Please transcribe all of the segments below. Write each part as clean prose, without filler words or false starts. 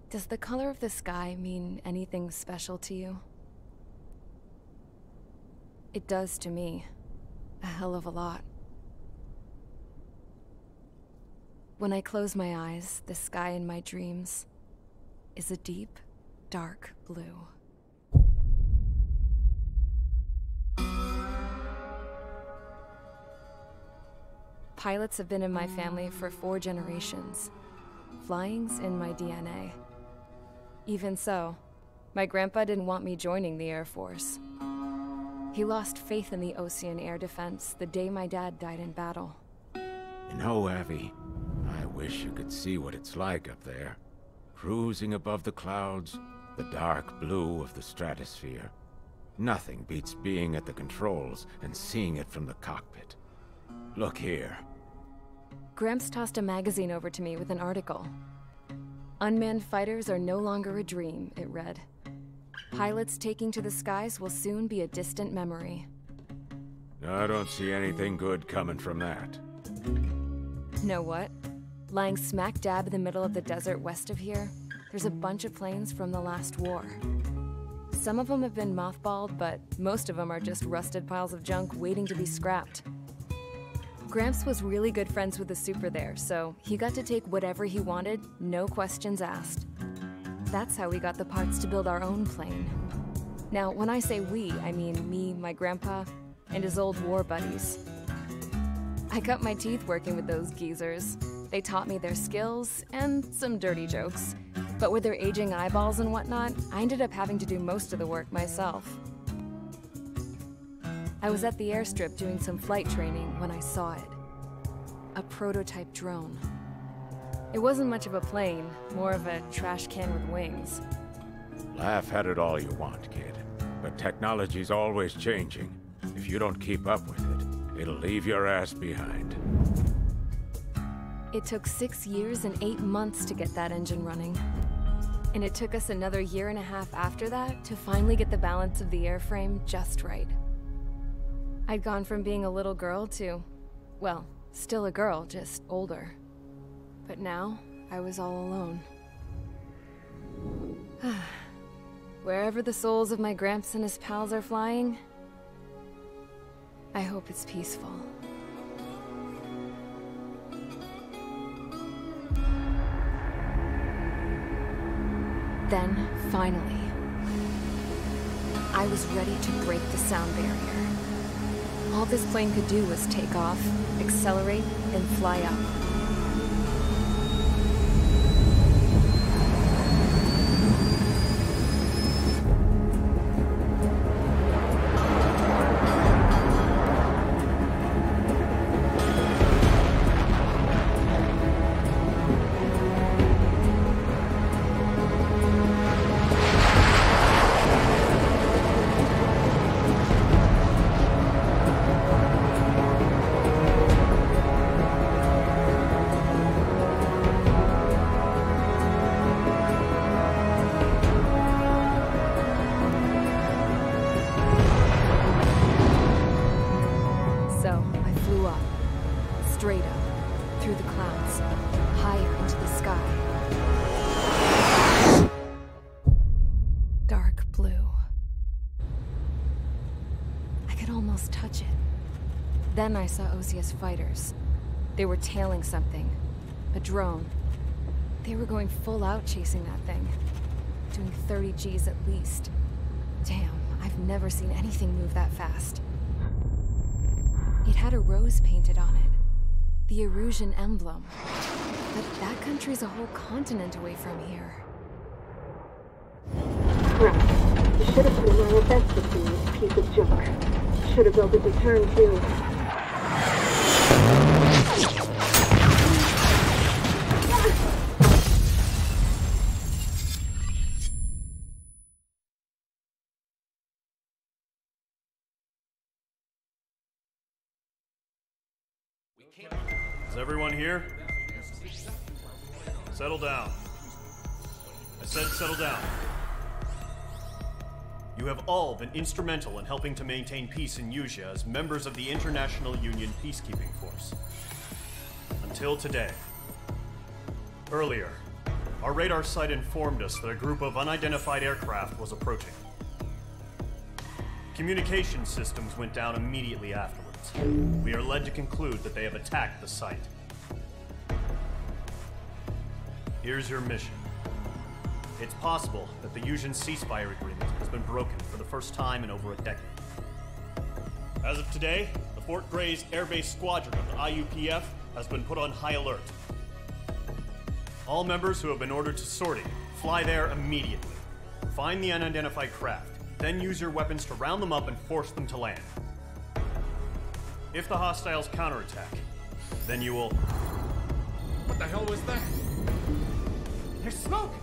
Does the color of the sky mean anything special to you? It does to me. A hell of a lot. When I close my eyes, the sky in my dreams is a deep, dark blue. Pilots have been in my family for 4 generations. Flying's in my DNA. Even so, my grandpa didn't want me joining the Air Force. He lost faith in the Ocean Air Defense the day my dad died in battle. You know, Abby, I wish you could see what it's like up there. Cruising above the clouds, the dark blue of the stratosphere. Nothing beats being at the controls and seeing it from the cockpit. Look here. Gramps tossed a magazine over to me with an article. Unmanned fighters are no longer a dream, it read. Pilots taking to the skies will soon be a distant memory. I don't see anything good coming from that. Know what? Lying smack dab in the middle of the desert west of here, there's a bunch of planes from the last war. Some of them have been mothballed, but most of them are just rusted piles of junk waiting to be scrapped. Gramps was really good friends with the super there, so he got to take whatever he wanted, no questions asked. That's how we got the parts to build our own plane. Now, when I say we, I mean me, my grandpa, and his old war buddies. I cut my teeth working with those geezers. They taught me their skills and some dirty jokes. But with their aging eyeballs and whatnot, I ended up having to do most of the work myself. I was at the airstrip doing some flight training when I saw it. A prototype drone. It wasn't much of a plane, more of a trash can with wings. Laugh at it all you want, kid. But technology's always changing. If you don't keep up with it, it'll leave your ass behind. It took 6 years and 8 months to get that engine running. And it took us another 1.5 years after that to finally get the balance of the airframe just right. I'd gone from being a little girl to, well, still a girl, just older. But now, I was all alone. Wherever the souls of my Gramps and his pals are flying, I hope it's peaceful. Then, finally, I was ready to break the sound barrier. All this plane could do was take off, accelerate, and fly up. Then I saw OCS fighters. They were tailing something. A drone. They were going full out chasing that thing. Doing 30 Gs at least. Damn, I've never seen anything move that fast. It had a rose painted on it. The Erusian emblem. But that country's a whole continent away from here. Right. You should have put in my investment in this piece of junk. Should have built a return too. Is everyone here? Settle down. I said settle down. You have all been instrumental in helping to maintain peace in Usea as members of the International Union Peacekeeping Force. Until today. Earlier, Our radar site informed us that a group of unidentified aircraft was approaching. Communication systems went down immediately afterwards. We are led to conclude that they have attacked the site. Here's your mission. It's possible that the Yuuzhan ceasefire agreement has been broken for the first time in over a decade. As of today, the Fort Grays Air Base Squadron of the IUPF has been put on high alert. All members who have been ordered to sortie, fly there immediately. Find the unidentified craft, then use your weapons to round them up and force them to land. If the hostiles counterattack, then you will... What the hell was that? There's smoke!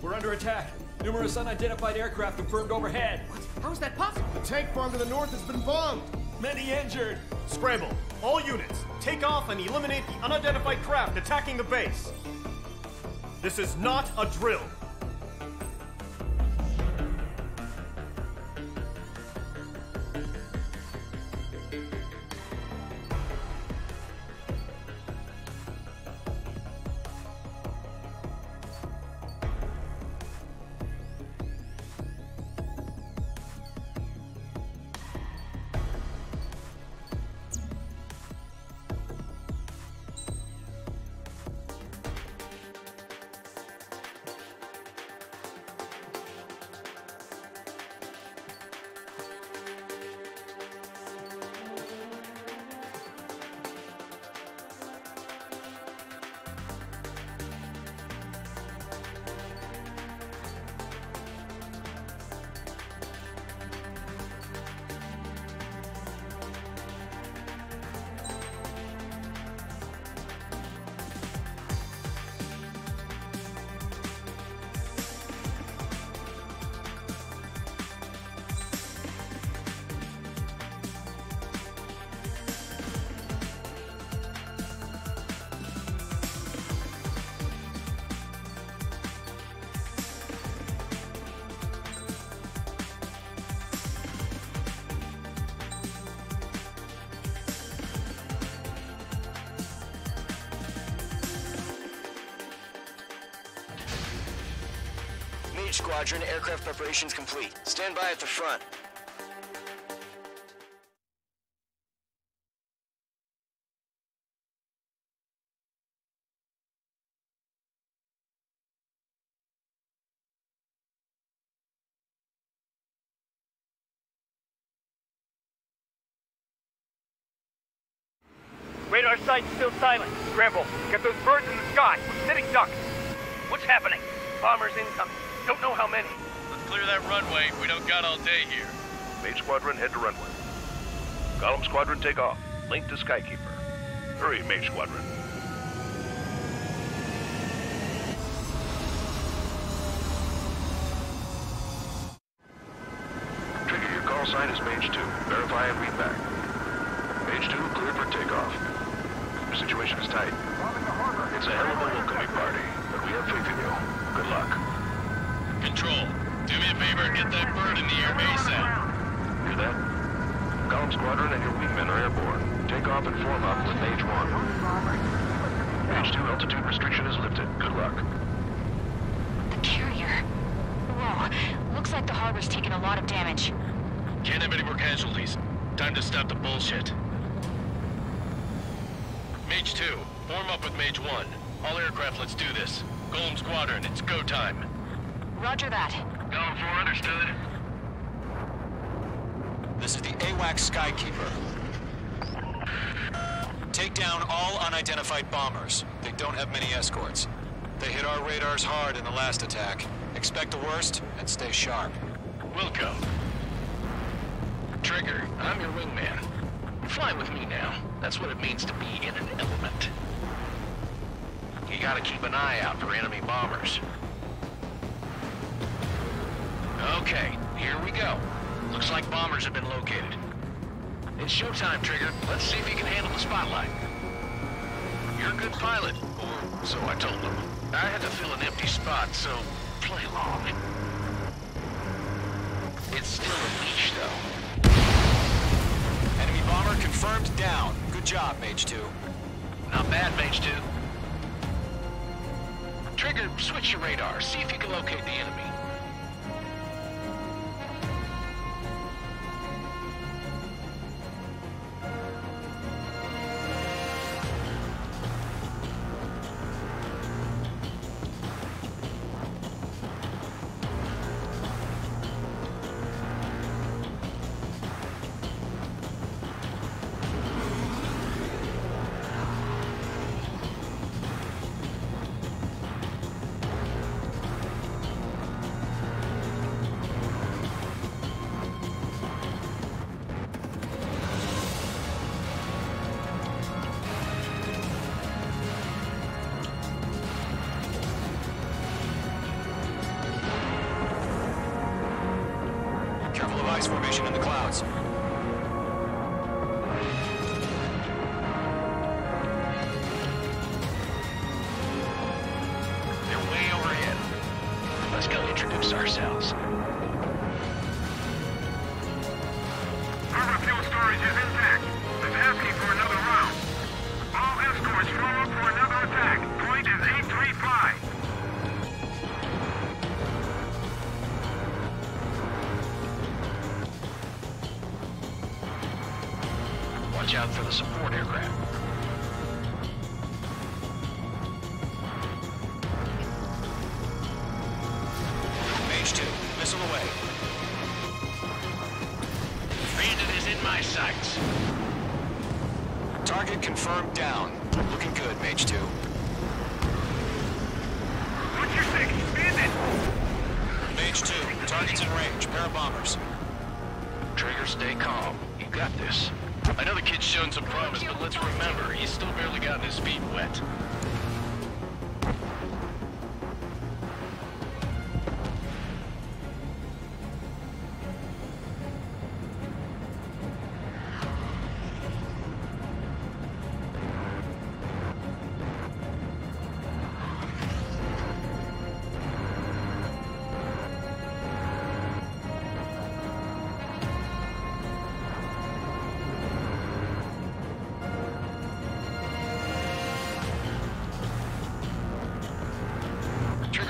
We're under attack. Numerous unidentified aircraft confirmed overhead. What? How is that possible? The tank farm to the north has been bombed! Many injured. Scramble! All units, take off and eliminate the unidentified craft attacking the base! This is not a drill! Squadron, aircraft preparations complete. Stand by at the front. Radar site's still silent. Scramble. Get those birds in the sky. We're sitting ducks. What's happening? Bombers incoming. Don't know how many. Let's clear that runway. We don't got all day here. Mage Squadron, head to runway. Column Squadron, take off. Link to Skykeeper. Hurry, Mage Squadron. Trigger, your call sign is Mage 2. Verify and read back. Mage 2, cleared for takeoff. Your situation is tight. It's a hell of a welcoming party, but we have faith in you. Good luck. Control, do me a favor and get that bird in the air ASAP. Hear that? Column Squadron and your wingmen are airborne. Take off and form up with Mage 1. Mage 2, altitude restriction is lifted. Good luck. The carrier. Whoa. Looks like the harbor's taken a lot of damage. Can't have any more casualties. Time to stop the bullshit. Mage 2, form up with Mage 1. All aircraft, let's do this. Golem Squadron, it's go time. Roger that. Going for, understood. This is the AWACS Skykeeper. Take down all unidentified bombers. They don't have many escorts. They hit our radars hard in the last attack. Expect the worst and stay sharp. Wilco. Trigger, I'm your wingman. Fly with me now. That's what it means to be in an element. You gotta keep an eye out for enemy bombers. Okay, here we go. Looks like bombers have been located. It's showtime, Trigger. Let's see if you can handle the spotlight. You're a good pilot, or so I told them. I had to fill an empty spot, so play along. It's still a leash, though. Enemy bomber confirmed down. Good job, Mage 2. Not bad, Mage 2. Trigger, switch your radar. See if you can locate the enemy. Formation in the clouds. They're way overhead. Let's go introduce ourselves. Harbor fuel storage is intact. It's asking for another round. All escorts form up for another attack. Point is 835. Watch out for the support aircraft. Mage 2, missile away. Bandit is in my sights. Target confirmed down. Looking good, Mage 2. What's your six? Bandit! Mage 2, target's in range. Pair of bombers. Trigger, stay calm. You got this. I know the kid's shown some promise, but let's remember, he's still barely gotten his feet wet.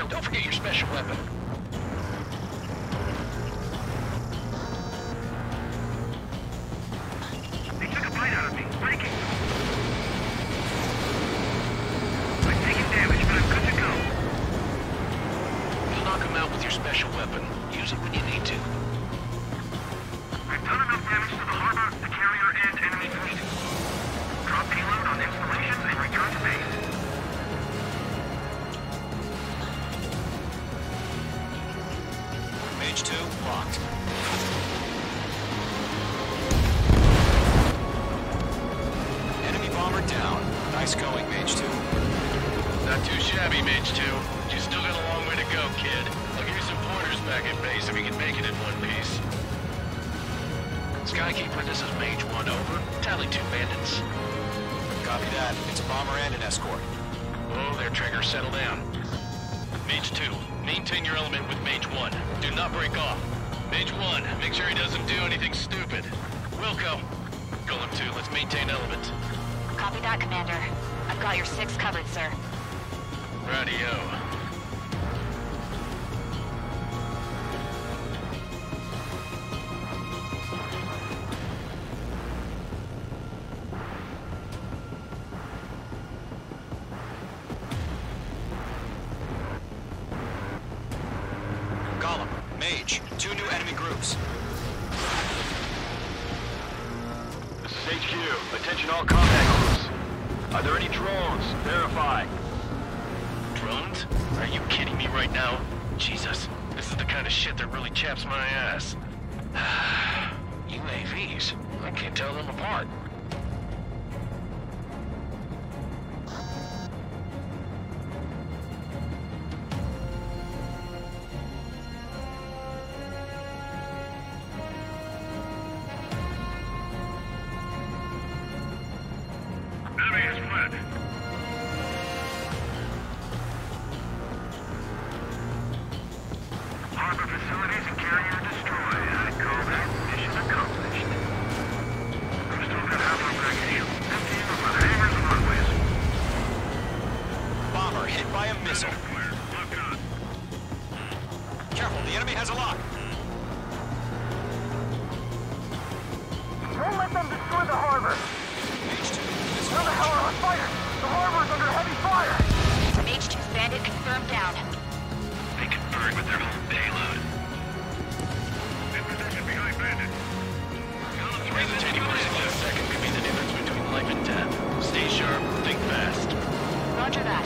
Don't forget your special weapon. They took a bite out of me. Breaking. I'm taking damage, but I'm good to go. You'll knock him out with your special weapon. Use it when you need to. I've done enough damage to the harbor, the carrier, and enemy fleet. Drop payload on installations and return to base. Mage 2, locked. Enemy bomber down. Nice going, Mage 2. Not too shabby, Mage 2. You still got a long way to go, kid. I'll give you some pointers back at base if you can make it in one piece. Skykeeper, this is Mage 1, over. Tally 2 bandits. Copy that. It's a bomber and an escort. Oh, there, Trigger. Settle down. Mage 2, maintain your element with Mage 1. Do not break off. Mage 1, make sure he doesn't do anything stupid. Wilco. Golem 2, let's maintain element. Copy that, Commander. I've got your 6 covered, sir. Radio. Golem, Mage, 2 new enemy groups. This is HQ. Attention all combat groups. Are there any drones? Verify. Drones? Are you kidding me right now? Jesus, this is the kind of shit that really chaps my ass. UAVs? I can't tell them apart. Enemy has fled. Harbor facilities and carrier destroyed. I call that mission accomplished. We've still got half our package. 15 of the hangars and runways. Bomber hit by a missile. Clear. Careful, the enemy has a lock. Don't let them destroy the harbor. Where the hell are our fighters? The harbor's under heavy fire. H2's bandit confirmed down. They conferred with their whole payload. In position behind bandit. Raise 10% in a second could be the difference between life and death. Stay sharp, think fast. Roger that.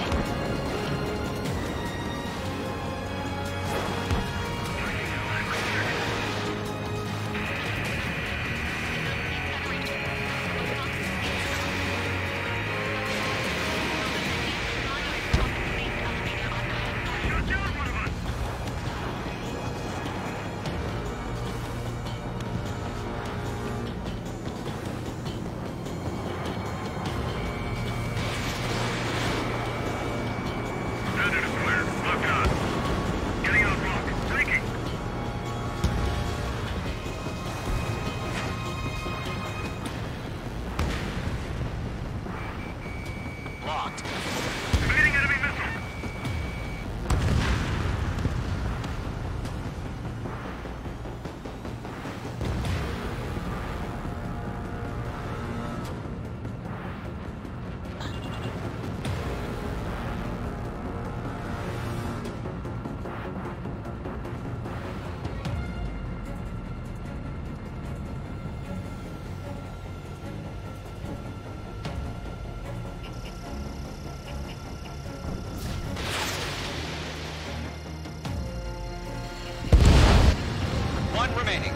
Remaining.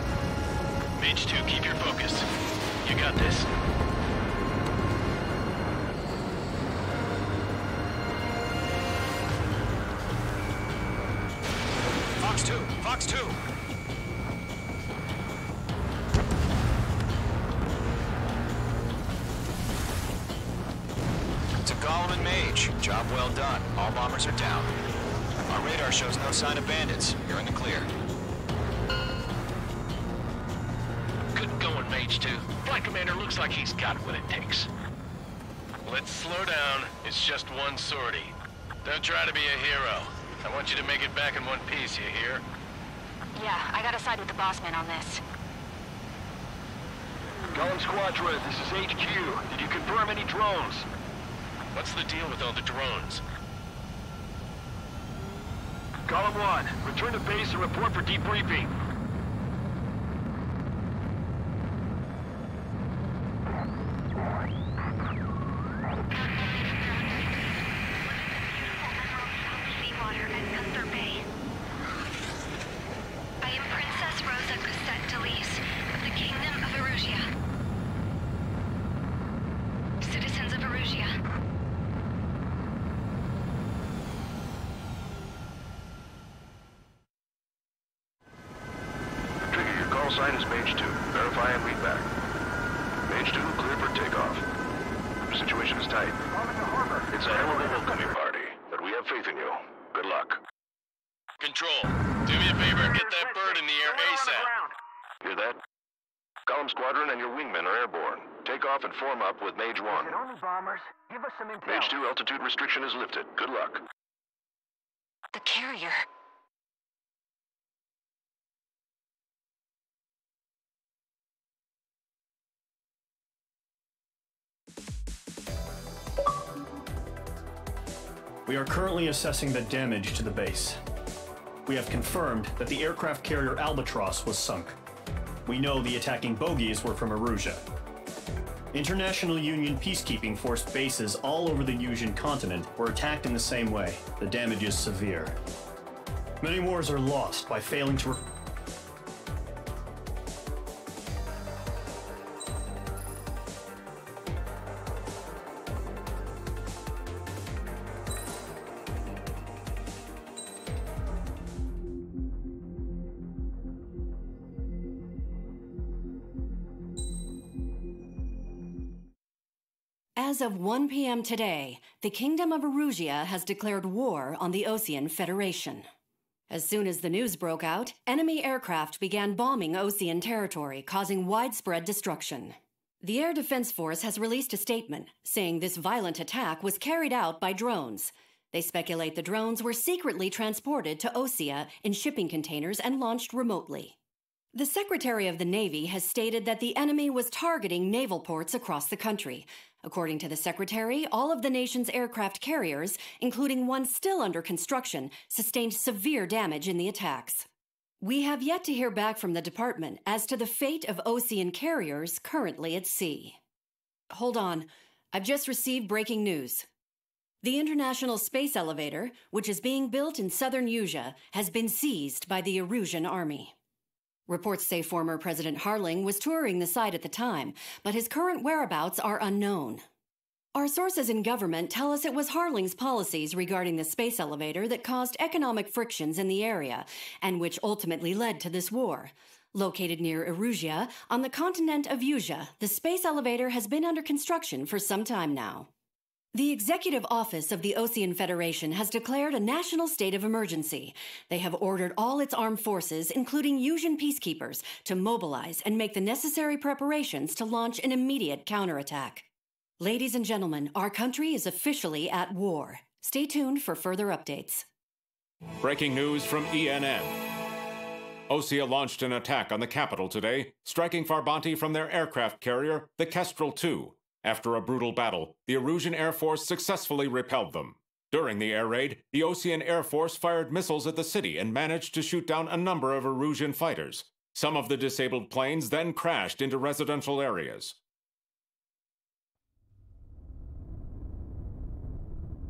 Mage 2, keep your focus. You got this. Fox 2, Fox 2. To Golem and Mage, job well done. All bombers are down. Our radar shows no sign of bandits. You're in the clear. Mage 2. Flight commander looks like he's got what it takes. Let's slow down. It's just one sortie. Don't try to be a hero. I want you to make it back in one piece, you hear? Yeah, I gotta side with the boss man on this. Golem Squadron, this is HQ. Did you confirm any drones? What's the deal with all the drones? Golem 1, return to base and report for debriefing. Sign is Mage 2. Verify and read back. Mage 2, clear for takeoff. The situation is tight. It's a hell of a welcoming party, but we have faith in you. Good luck. Control, do me a favor and get that bird in the air ASAP. Hear that? Golem Squadron and your wingmen are airborne. Take off and form up with Mage 1. Only bombers. Give us some intel. Mage 2, altitude restriction is lifted. Good luck. The carrier. We are currently assessing the damage to the base. We have confirmed that the aircraft carrier Albatross was sunk. We know the attacking bogies were from Erusia. International Union peacekeeping force bases all over the Yusian continent were attacked in the same way. The damage is severe. Many wars are lost by failing to... As of 1 p.m. today, the Kingdom of Erusia has declared war on the Osean Federation. As soon as the news broke out, enemy aircraft began bombing Osean territory, causing widespread destruction. The Air Defense Force has released a statement saying this violent attack was carried out by drones. They speculate the drones were secretly transported to Osea in shipping containers and launched remotely. The Secretary of the Navy has stated that the enemy was targeting naval ports across the country. According to the Secretary, all of the nation's aircraft carriers, including one still under construction, sustained severe damage in the attacks. We have yet to hear back from the department as to the fate of Osean carriers currently at sea. Hold on. I've just received breaking news. The International Space Elevator, which is being built in southern Usea, has been seized by the Erusian army. Reports say former President Harling was touring the site at the time, but his current whereabouts are unknown. Our sources in government tell us it was Harling's policies regarding the space elevator that caused economic frictions in the area, and which ultimately led to this war. Located near Erusia, on the continent of Usea, the space elevator has been under construction for some time now. The Executive Office of the Osean Federation has declared a national state of emergency. They have ordered all its armed forces, including Usian peacekeepers, to mobilize and make the necessary preparations to launch an immediate counterattack. Ladies and gentlemen, our country is officially at war. Stay tuned for further updates. Breaking news from ENN. Osea launched an attack on the capital today, striking Farbanti from their aircraft carrier, the Kestrel II. After a brutal battle, the Erusian Air Force successfully repelled them. During the air raid, the Osean Air Force fired missiles at the city and managed to shoot down a number of Erusian fighters. Some of the disabled planes then crashed into residential areas.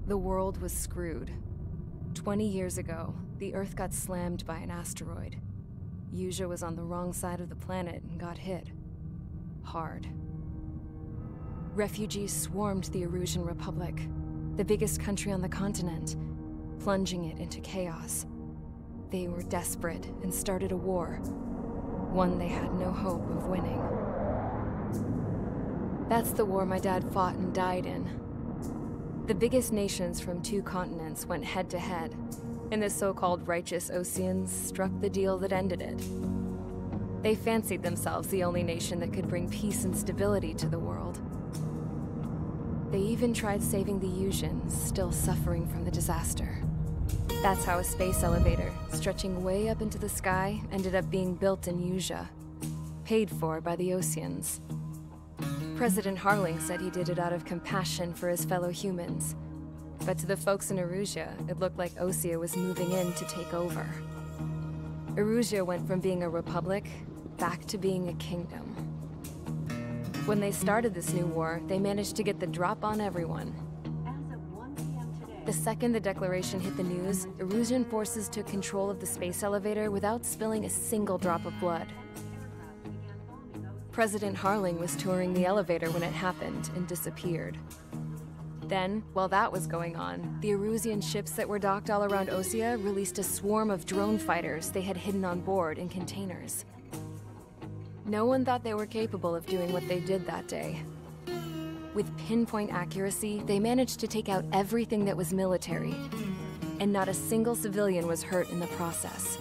The world was screwed. 20 years ago, the Earth got slammed by an asteroid. Usea was on the wrong side of the planet and got hit. Hard. Refugees swarmed the Erusian Republic, the biggest country on the continent, plunging it into chaos. They were desperate and started a war, one they had no hope of winning. That's the war my dad fought and died in. The biggest nations from 2 continents went head-to-head, and the so-called righteous Oseans struck the deal that ended it. They fancied themselves the only nation that could bring peace and stability to the world. They even tried saving the Usians, still suffering from the disaster. That's how a space elevator, stretching way up into the sky, ended up being built in Usea, paid for by the Oseans. President Harling said he did it out of compassion for his fellow humans. But to the folks in Erusia, it looked like Osea was moving in to take over. Erusia went from being a republic back to being a kingdom. When they started this new war, they managed to get the drop on everyone. The second the declaration hit the news, Erusian forces took control of the space elevator without spilling a single drop of blood. President Harling was touring the elevator when it happened and disappeared. Then, while that was going on, the Erusian ships that were docked all around Osea released a swarm of drone fighters they had hidden on board in containers. No one thought they were capable of doing what they did that day. With pinpoint accuracy, they managed to take out everything that was military, and not a single civilian was hurt in the process.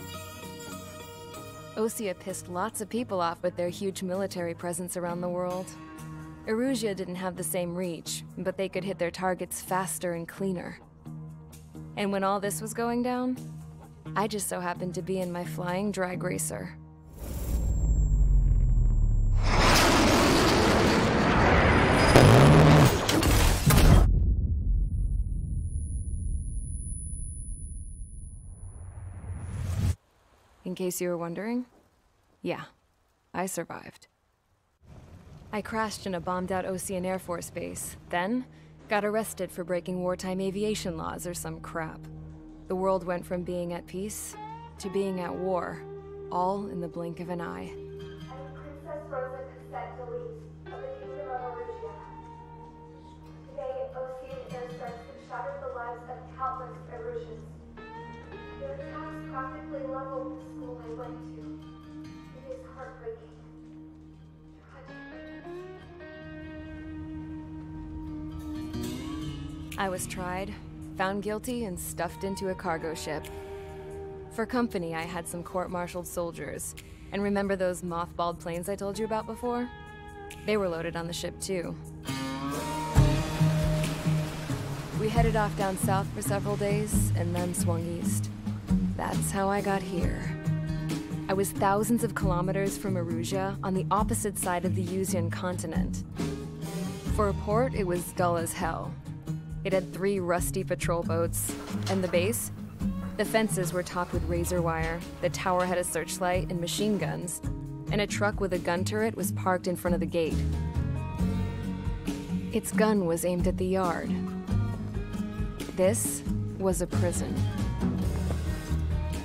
Osea pissed lots of people off with their huge military presence around the world. Erusia didn't have the same reach, but they could hit their targets faster and cleaner. And when all this was going down, I just so happened to be in my flying drag racer. In case you were wondering, yeah, I survived. I crashed in a bombed-out Osean Air Force base, then got arrested for breaking wartime aviation laws or some crap. The world went from being at peace to being at war, all in the blink of an eye. Princess Rosa Cassette Delete of the Kingdom of Erusia. Today, Osean airstrikes have shattered the lives of countless Erusians. Their attacks practically leveled the school I went to. It is heartbreaking. I was tried, found guilty, and stuffed into a cargo ship. For company, I had some court-martialed soldiers. And remember those mothballed planes I told you about before? They were loaded on the ship too. We We headed off down south for several days, and then swung east. That's how I got here. I was thousands of kilometers from Erusia, on the opposite side of the Yuzian continent. For a port, it was dull as hell. It had 3 rusty patrol boats, and the base? The fences were topped with razor wire, the tower had a searchlight and machine guns, and a truck with a gun turret was parked in front of the gate. Its gun was aimed at the yard. This was a prison.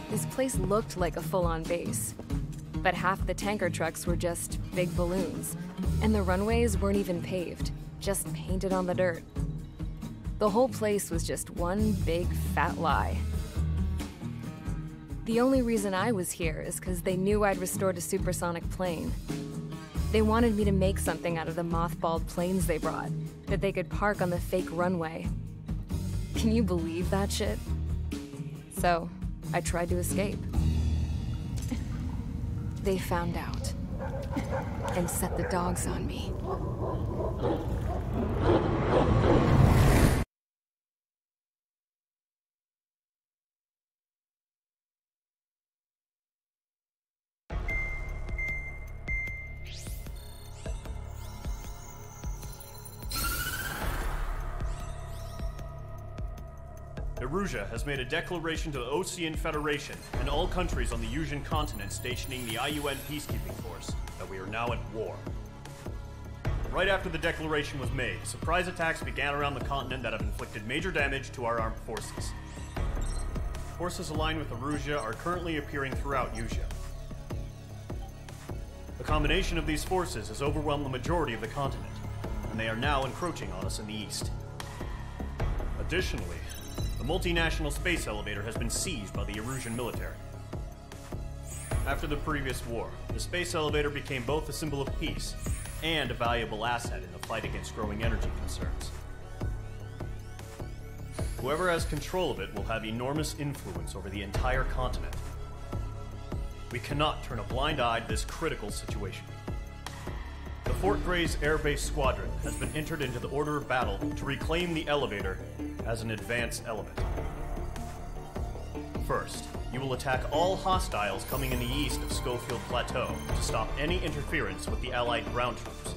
This place looked like a full-on base, but half the tanker trucks were just big balloons, and the runways weren't even paved, just painted on the dirt. The whole place was just one big fat lie. The only reason I was here is because they knew I'd restored a supersonic plane. They wanted me to make something out of the mothballed planes they brought, that they could park on the fake runway. Can you believe that shit? So, I tried to escape. They found out, and set the dogs on me. Erusia has made a declaration to the Ocean Federation and all countries on the Yuzian continent stationing the IUN peacekeeping force that we are now at war. Right after the declaration was made, surprise attacks began around the continent that have inflicted major damage to our armed forces. Forces aligned with Erusia are currently appearing throughout Yusia. The combination of these forces has overwhelmed the majority of the continent, and they are now encroaching on us in the east. Additionally, the multinational space elevator has been seized by the Erusian military. After the previous war, the space elevator became both a symbol of peace and a valuable asset in the fight against growing energy concerns. Whoever has control of it will have enormous influence over the entire continent. We cannot turn a blind eye to this critical situation. The Fort Gray's Air Base Squadron has been entered into the order of battle to reclaim the elevator as an advanced element. First, you will attack all hostiles coming in the east of Schofield Plateau to stop any interference with the Allied ground troops.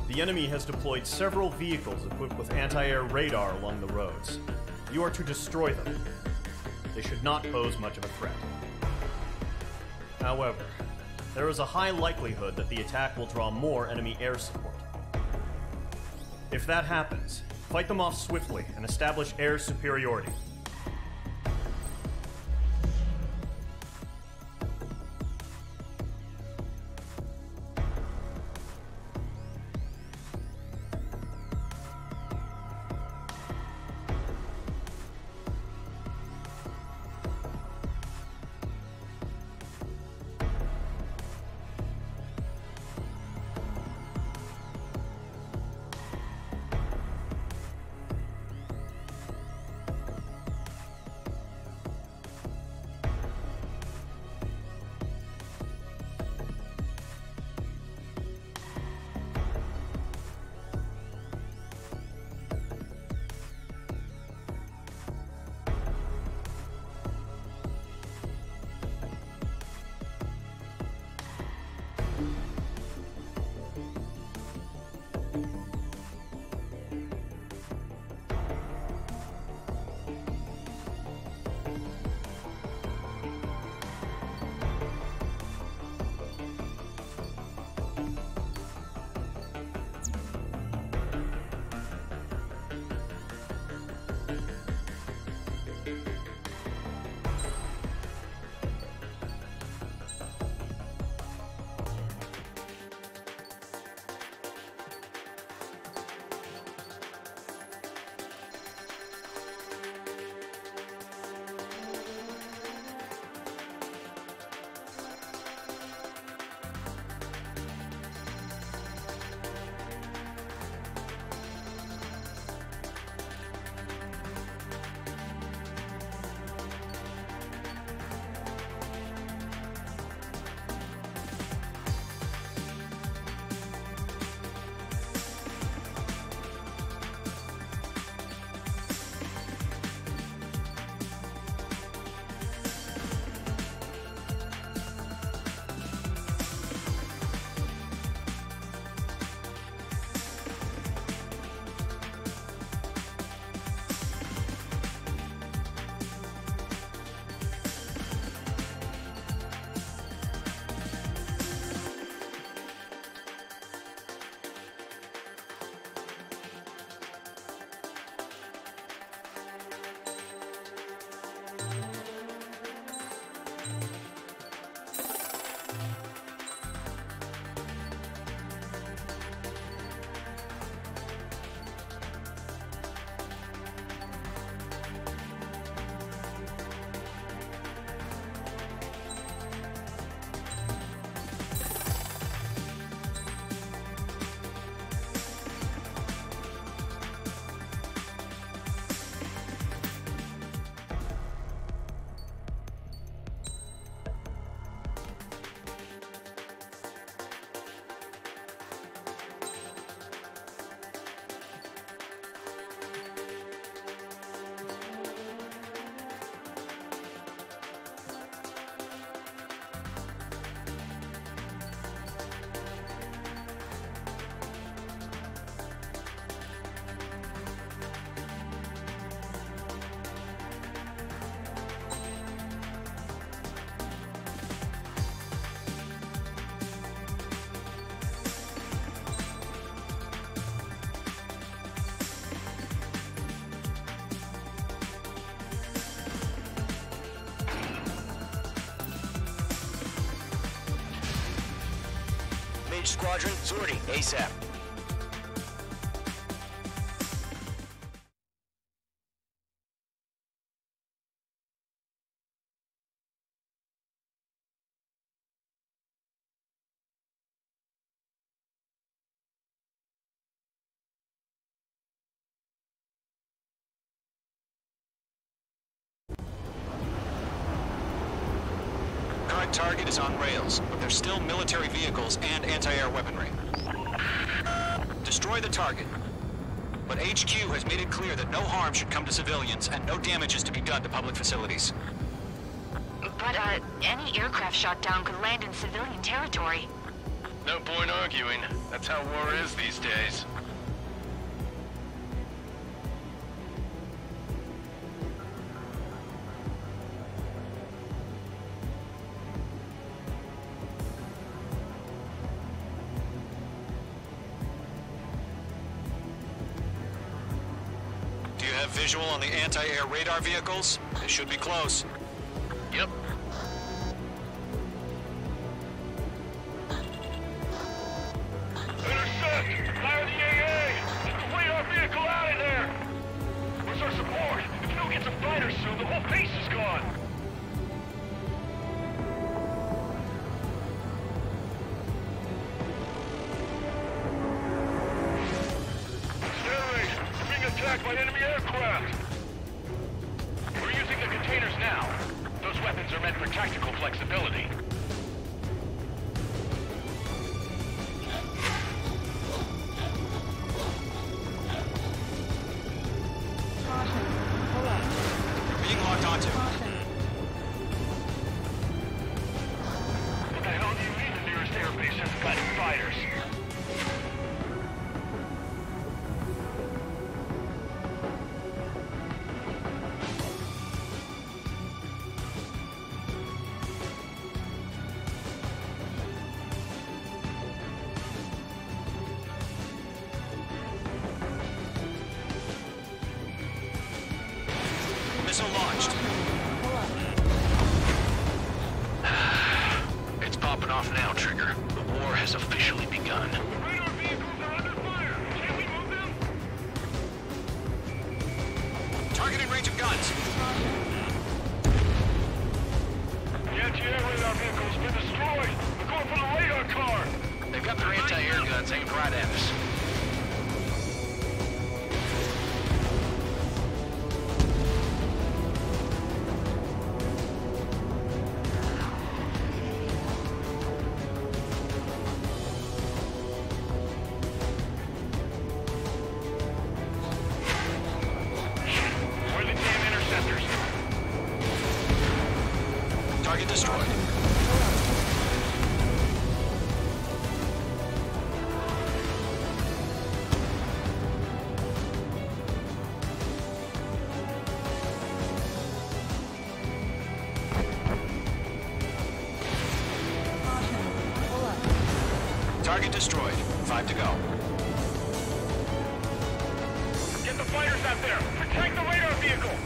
The enemy has deployed several vehicles equipped with anti-air radar along the roads. You are to destroy them. They should not pose much of a threat. However, there is a high likelihood that the attack will draw more enemy air support. If that happens, fight them off swiftly and establish air superiority. H Squadron, sortie ASAP. Target is on rails, but there's still military vehicles and anti-air weaponry. Destroy the target. But HQ has made it clear that no harm should come to civilians and no damage is to be done to public facilities. But, any aircraft shot down could land in civilian territory. No point arguing. That's how war is these days. Visual on the anti-air radar vehicles? They should be close. Yep. Intercept! Fire the AA! Get the radar vehicle out of there! Where's our support? If we don't get some fighters soon, the whole base is gone! Attacked by enemy aircraft! We're using the containers now. Those weapons are meant for tactical flexibility. Caution. Pull up. You're being locked onto. Caution. What the hell do you mean the nearest airbase hasn't got any fighters? Missile launched. It's popping off now, Trigger. The war has officially begun. Radar vehicles are under fire! Can we move them? Targeting range of guns. The anti-air radar vehicle's been destroyed! We're going for the radar car! They've got their anti-air guns aimed right at us. Target destroyed. Target destroyed. 5 to go. Get the fighters out there! Protect the radar vehicle!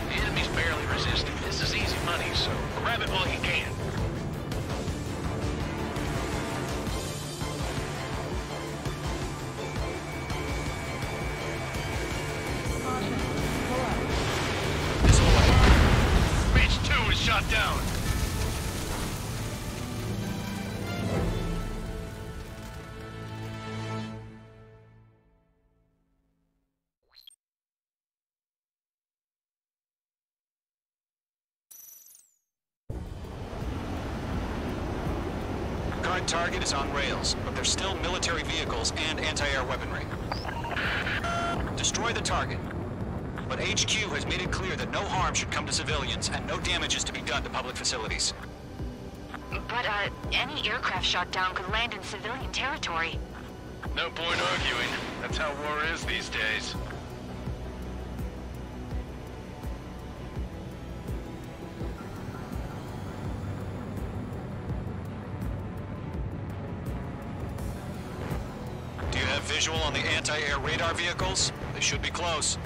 The enemy's barely resisting. This is easy money, so grab it while you can. Missile away. Base 2 is shot down. Current target is on rails, but there's still military vehicles and anti-air weaponry. Destroy the target. But HQ has made it clear that no harm should come to civilians and no damage is to be done to public facilities. But, any aircraft shot down could land in civilian territory. No point arguing. That's how war is these days. Do you have visual on the anti-air radar vehicles? They should be close.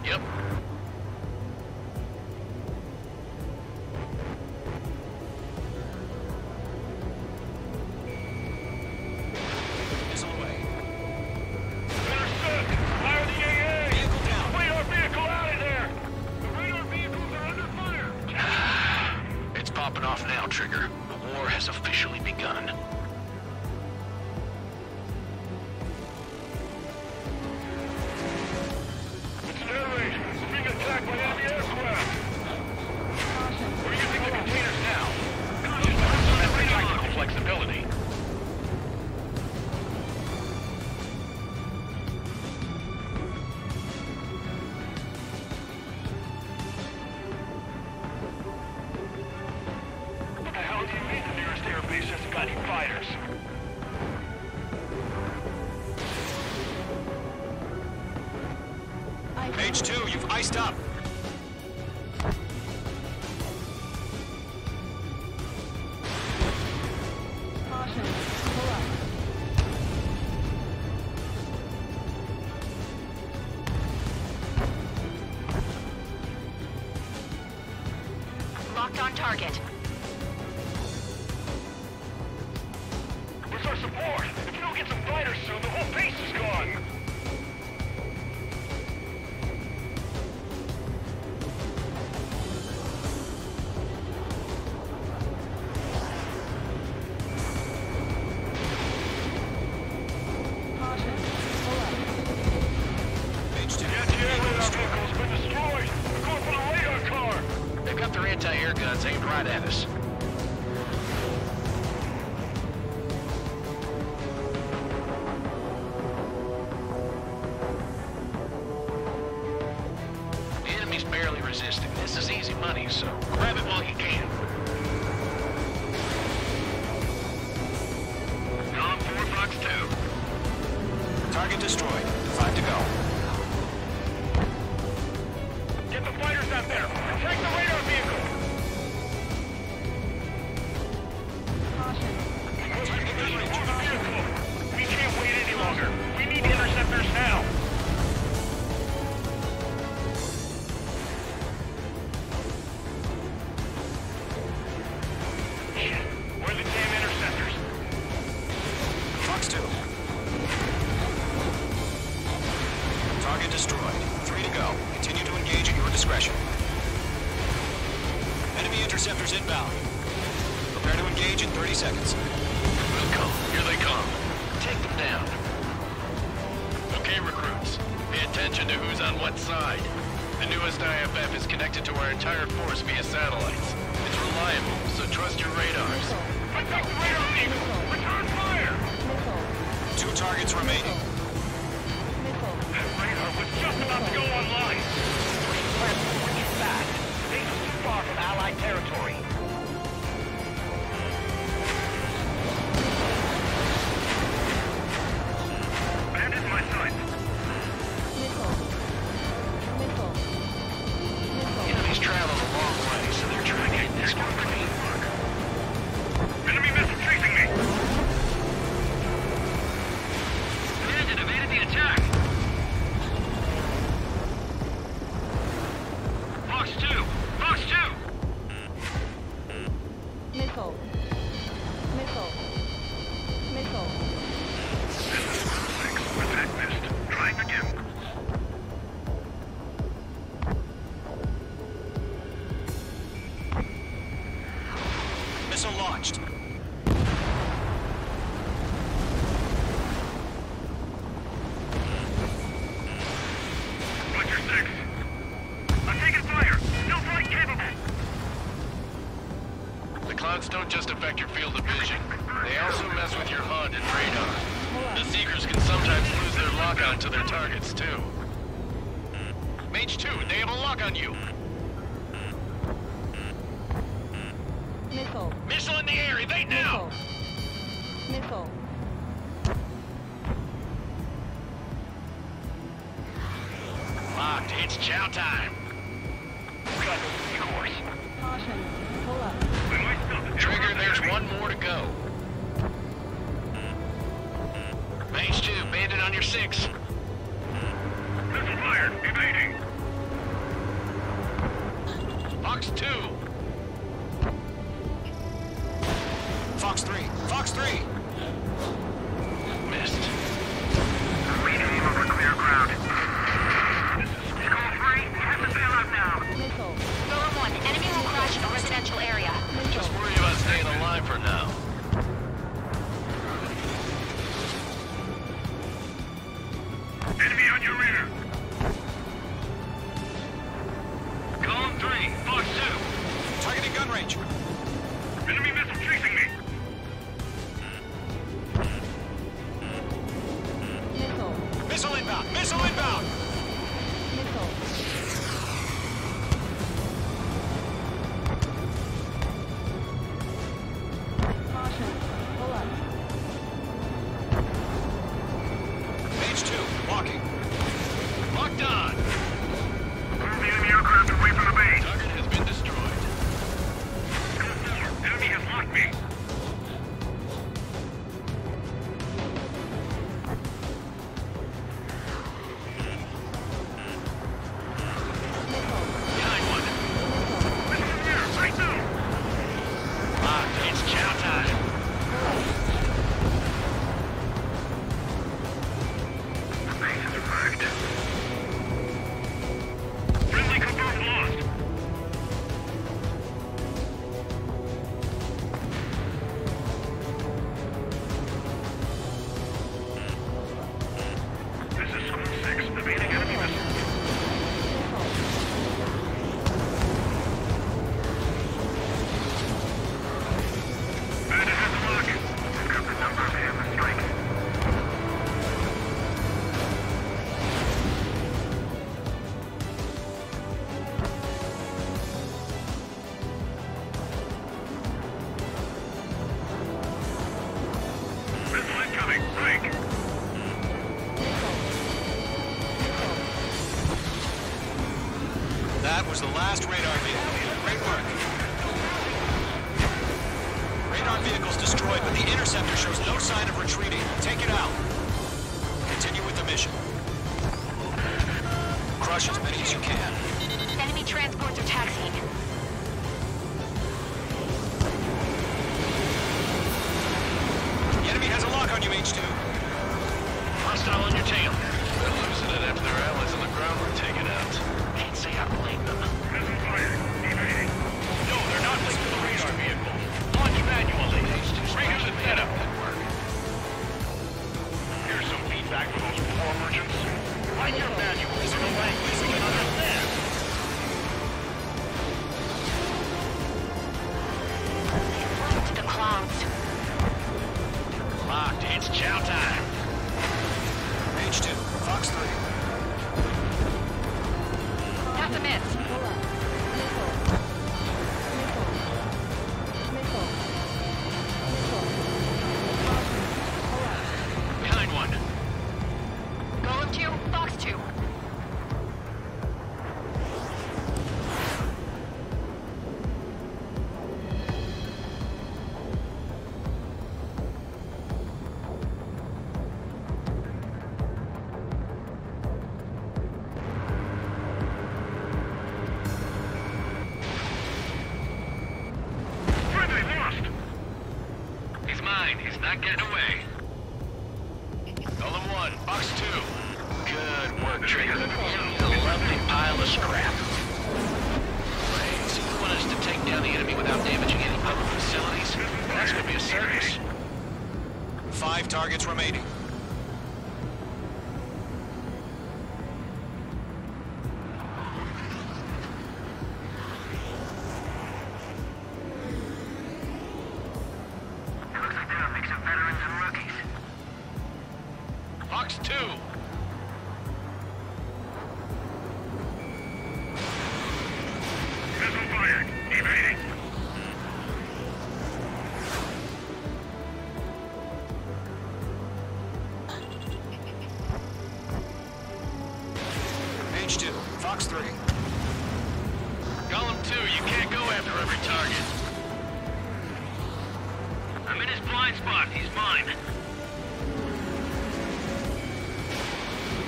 Yep. Page 2, you've iced up. Caution. Pull up. Locked on target. Where's our support? If you don't get some fighters soon, the whole base is gone! Caution. Pull up. Page 2. The anti-air vehicle's been destroyed! We're going for the radar car! They've got their anti-air guns aimed right at us. The enemy's barely resisting. This is easy money, so grab it while you can. Column 4, Fox 2. Target destroyed. 5 to go. Get the fighters out there! Protect the radar vehicle! Caution. Let's get this to the vehicle! We can't wait any longer! We need interceptors now! Shit! Where are the damn interceptors? Fox 2. Target destroyed. 3 to go. Continue to engage at your discretion. Enemy interceptors inbound. Prepare to engage in 30 seconds. Will come. Here they come. Take them down. Okay, recruits. Pay attention to who's on what side. The newest IFF is connected to our entire force via satellites. It's reliable, so trust your radars. Protect the radar vehicle! Return fire! Missile. 2 targets remaining. Missile. That radar was just about to go online! We're too fast. Base is too far from Allied territory. Bandit my sight. Missile. Missile. The enemy's traveled a long way, so they're trying to hit this one clean. Enemy missile chasing me! Bandit evaded the attack. Fox 2! Fox 2! Missile. Missile. Missile. This is 6. Attack missed. Trying again. Missile launched. Butcher 6. I'm taking fire. Still flight capable. The clouds don't just affect your field of vision. They also mess with your HUD and radar. The Seekers can sometimes lose their lock-on to their targets, too. Mage 2, they have a lock on you. Missile. Missile in the air, evade now! Missile. Locked, it's chow time. Cut. Course. Caution. Pull up. We might stop it. Trigger, there's one more to go. Mage 2, bandit on your 6. Missile fired. Evading. Fox 2. Fox 3. Fox 3. Missed. Reading over clear ground. Skull 3. Have the bail out now. Missile. Rover 1, enemy will crash in a residential area. Just worry about staying alive for now. Enemy on your rear. Column 3, Fox 2. That was the last radar vehicle. Great work. Radar vehicle's destroyed, but the interceptor shows no sign of retreating. Take it out. Continue with the mission. Crush as many as you can. Enemy transports are taxiing. The enemy has a lock on you, H2. Hostile on your tail. They're losing it after their allies on the ground were taken out. Can't say I blame them. No, they're not linked to the radar vehicle. Launch manually. Radars and setup. Here's some feedback for those floor merchants. Write your manuals in a language we can understand. To the clouds. Locked. It's chow time. H2, Fox 3. That's a miss. Behind one. Golem 2, Fox 2. He's mine. He's not getting away. Golem 1, Fox 2. Good work, Trigger. You lovely pile of scrap. Right, so you want us to take down the enemy without damaging any public facilities? That's gonna be a circus. 5 targets remaining. Fox 2. Missile fired. Evading. H2, Fox 3. Golem 2, you can't go after every target. I'm in his blind spot. He's mine.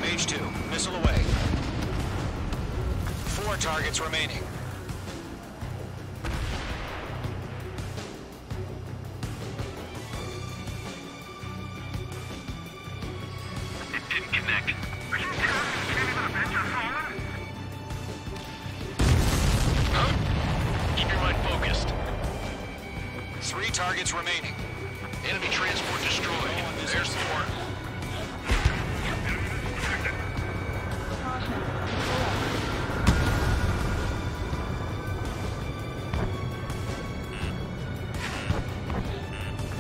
H2, missile away. 4 targets remaining. It didn't connect. Huh? Keep your mind focused. 3 targets remaining. Enemy transport destroyed. There's more.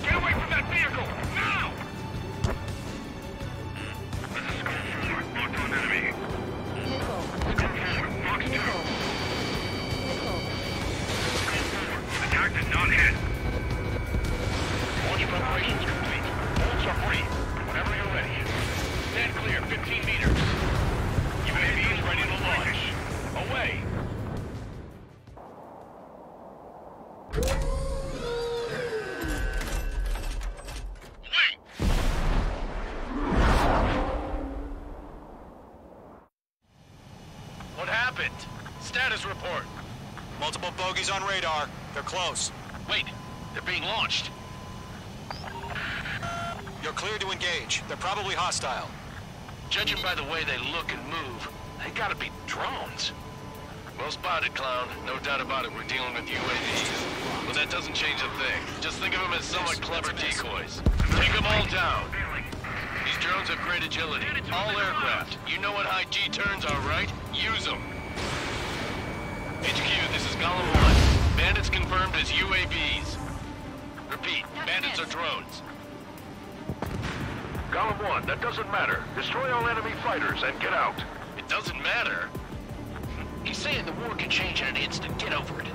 Get away from that vehicle! Now! This is Skull 4. Locked on enemy. Skull 4, Fox 2. Attack did not hit. Launch preparations complete. Bolts are free. Whenever you're ready. Stand clear, 15 meters. UAV is ready to launch. Away. What happened? Status report. Multiple bogies on radar. They're close. Wait, they're being launched. You're clear to engage. They're probably hostile. Judging by the way they look and move, they gotta be drones. Well spotted, clown. No doubt about it, we're dealing with UAVs. But that doesn't change a thing. Just think of them as somewhat clever decoys. Take them all down. These drones have great agility. All aircraft. You know what high G turns are, right? Use them. HQ, this is Golem 1. Bandits confirmed as UAVs. Repeat, bandits are drones. Golem 1, that doesn't matter. Destroy all enemy fighters and get out. It doesn't matter. He's saying the war can change in an instant. Get over it.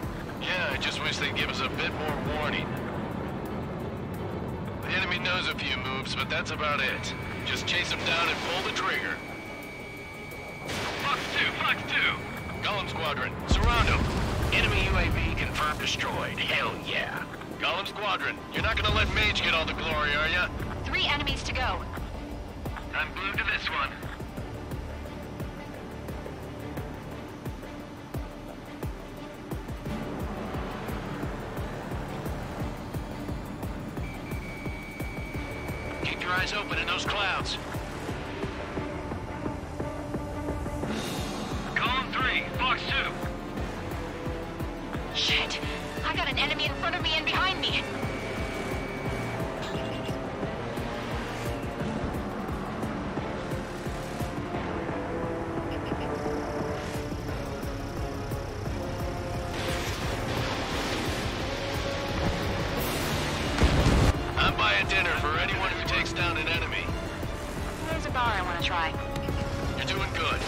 Yeah, I just wish they'd give us a bit more warning. The enemy knows a few moves, but that's about it. Just chase them down and pull the trigger. Fox 2, Fox 2! Golem Squadron, surround them. Enemy UAV confirmed destroyed. Hell yeah. Golem Squadron, you're not gonna let Mage get all the glory, are ya? 3 enemies to go. I'm glued to this one. Keep your eyes open in those clouds. Column 3, Fox 2. Shit! I got an enemy in front of me and behind me. I'm buying dinner for anyone who takes down an enemy. There's a bar I want to try. You're doing good.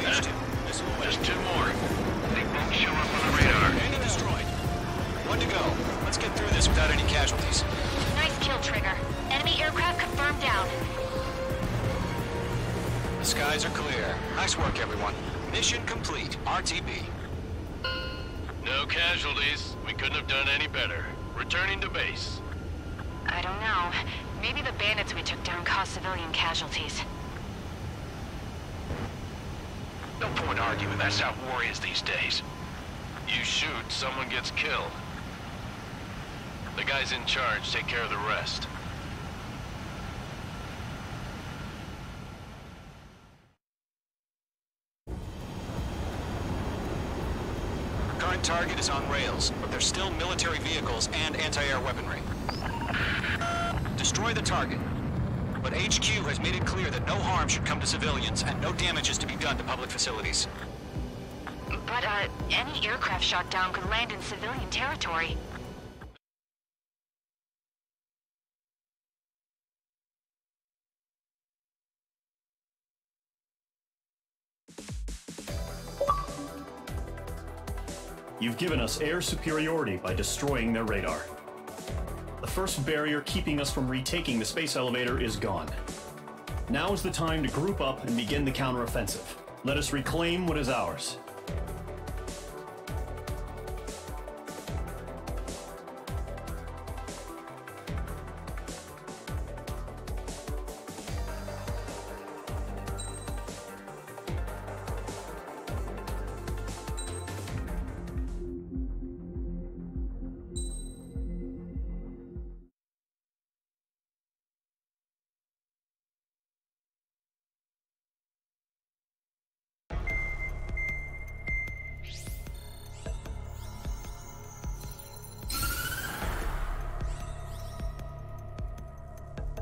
Just 2 more. They won't show up on the radar. Enemy destroyed. 1 to go. Let's get through this without any casualties. Nice kill, Trigger. Enemy aircraft confirmed down. The skies are clear. Nice work, everyone. Mission complete. RTB. No casualties. We couldn't have done any better. Returning to base. I don't know. Maybe the bandits we took down caused civilian casualties. No point arguing. That's how war is these days. You shoot, someone gets killed. The guys in charge take care of the rest. Current target is on rails, but there's still military vehicles and anti-air weaponry. Destroy the target. But HQ has made it clear that no harm should come to civilians and no damage is to be done to public facilities. But, any aircraft shot down could land in civilian territory. You've given us air superiority by destroying their radar. The first barrier keeping us from retaking the space elevator is gone. Now is the time to group up and begin the counteroffensive. Let us reclaim what is ours.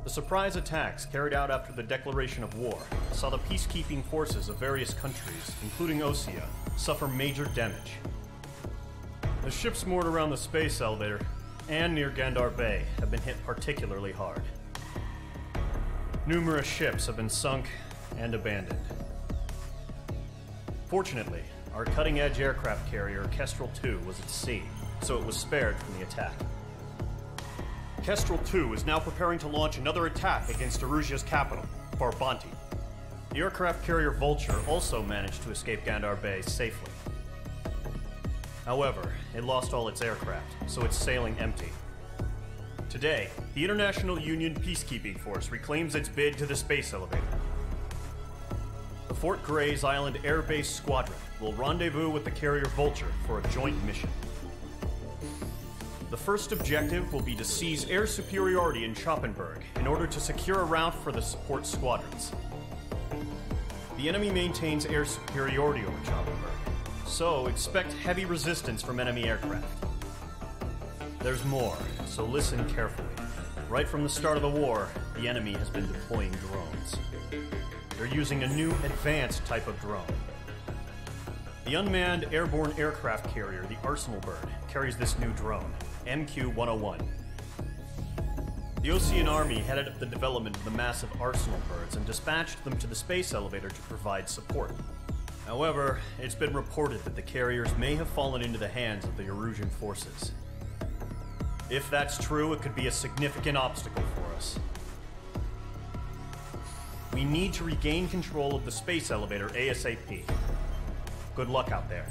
The surprise attacks carried out after the declaration of war saw the peacekeeping forces of various countries, including Osea, suffer major damage. The ships moored around the space elevator and near Gandar Bay have been hit particularly hard. Numerous ships have been sunk and abandoned. Fortunately, our cutting-edge aircraft carrier Kestrel 2 was at sea, so it was spared from the attack. Kestrel 2 is now preparing to launch another attack against Erusia's capital, Farbanti. The aircraft carrier Vulture also managed to escape Gandar Bay safely. However, it lost all its aircraft, so it's sailing empty. Today, the International Union Peacekeeping Force reclaims its bid to the space elevator. The Fort Grays Island Air Base Squadron will rendezvous with the carrier Vulture for a joint mission. The first objective will be to seize air superiority in Schoppenberg in order to secure a route for the support squadrons. The enemy maintains air superiority over Schoppenberg, so expect heavy resistance from enemy aircraft. There's more, so listen carefully. Right from the start of the war, the enemy has been deploying drones. They're using a new advanced type of drone. The unmanned airborne aircraft carrier, the Arsenal Bird, carries this new drone, MQ-101. The Osean Army headed up the development of the massive Arsenal Birds and dispatched them to the space elevator to provide support. However, it's been reported that the carriers may have fallen into the hands of the Erusian forces. If that's true, it could be a significant obstacle for us. We need to regain control of the space elevator ASAP. Good luck out there.